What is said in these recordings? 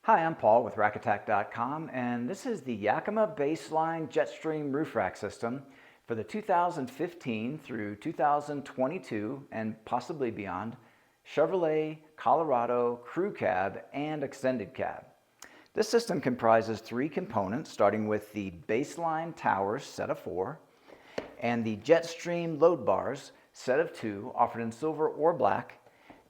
Hi, I'm Paul with rackattack.com, and this is the Yakima Baseline JetStream roof rack system for the 2015 through 2022 and possibly beyond Chevrolet Colorado Crew Cab and Extended Cab. This system comprises three components, starting with the baseline towers set of 4 and the JetStream load bars set of 2 offered in silver or black,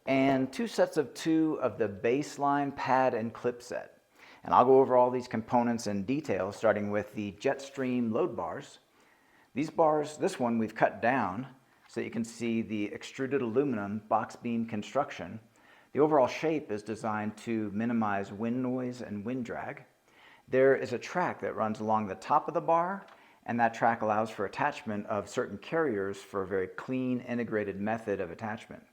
and 2 sets of 2 of the baseline pad and clip set. And I'll go over all these components in detail, starting with the JetStream load bars. These bars, this one we've cut down so that you can see the extruded aluminum box beam construction. The overall shape is designed to minimize wind noise and wind drag. There is a track that runs along the top of the bar, and that track allows for attachment of certain carriers for a very clean, integrated method of attachment.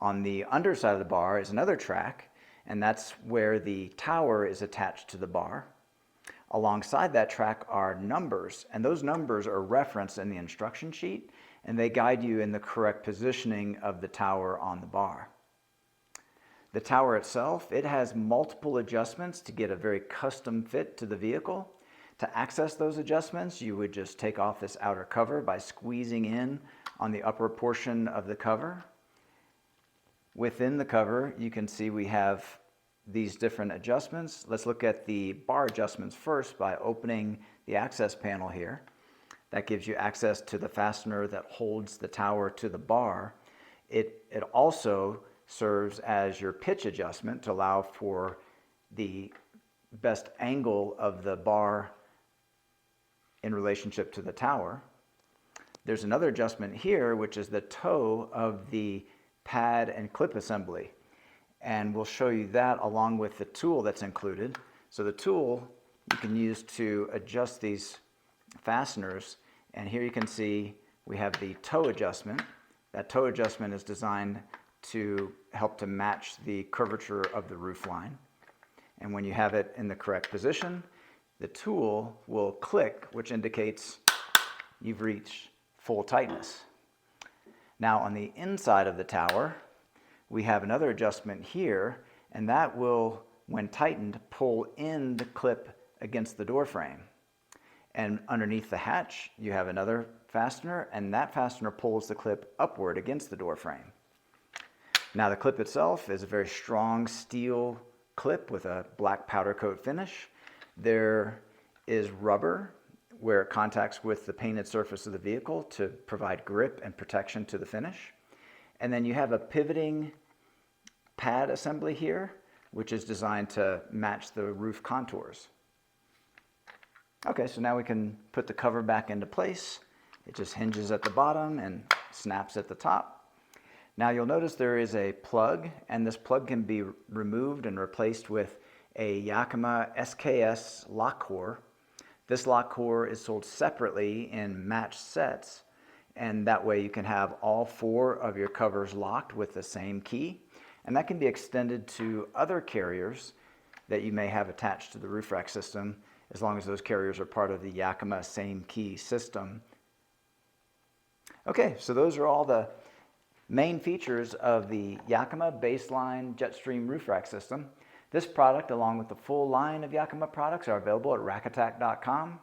On the underside of the bar is another track, and that's where the tower is attached to the bar. Alongside that track are numbers, and those numbers are referenced in the instruction sheet, and they guide you in the correct positioning of the tower on the bar. The tower itself, it has multiple adjustments to get a very custom fit to the vehicle. To access those adjustments, you would just take off this outer cover by squeezing in on the upper portion of the cover. Within the cover, you can see we have these different adjustments. Let's look at the bar adjustments first by opening the access panel here. That gives you access to the fastener that holds the tower to the bar. It also serves as your pitch adjustment to allow for the best angle of the bar in relationship to the tower. There's another adjustment here, which is the toe of the pad and clip assembly, and we'll show you that along with the tool that's included. So the tool you can use to adjust these fasteners, and here you can see we have the toe adjustment. That toe adjustment is designed to help to match the curvature of the roof line, and when you have it in the correct position, the tool will click, which indicates you've reached full tightness. Now on the inside of the tower, we have another adjustment here, and that will, when tightened, pull in the clip against the door frame. And underneath the hatch, you have another fastener, and that fastener pulls the clip upward against the door frame. Now the clip itself is a very strong steel clip with a black powder coat finish. There is rubber where it contacts with the painted surface of the vehicle to provide grip and protection to the finish. And then you have a pivoting pad assembly here, which is designed to match the roof contours. Okay, so now we can put the cover back into place. It just hinges at the bottom and snaps at the top. Now you'll notice there is a plug, and this plug can be removed and replaced with a Yakima SKS lock core. This lock core is sold separately in matched sets, and that way you can have all 4 of your covers locked with the same key, and that can be extended to other carriers that you may have attached to the roof rack system, as long as those carriers are part of the Yakima same key system. Okay, so those are all the main features of the Yakima Baseline JetStream roof rack system. This product, along with the full line of Yakima products, are available at rackattack.com.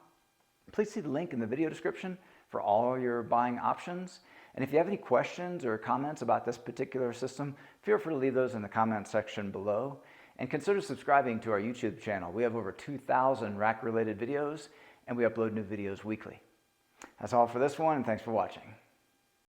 Please see the link in the video description for all your buying options. And if you have any questions or comments about this particular system, feel free to leave those in the comment section below. And consider subscribing to our YouTube channel. We have over 2,000 rack-related videos, and we upload new videos weekly. That's all for this one, and thanks for watching.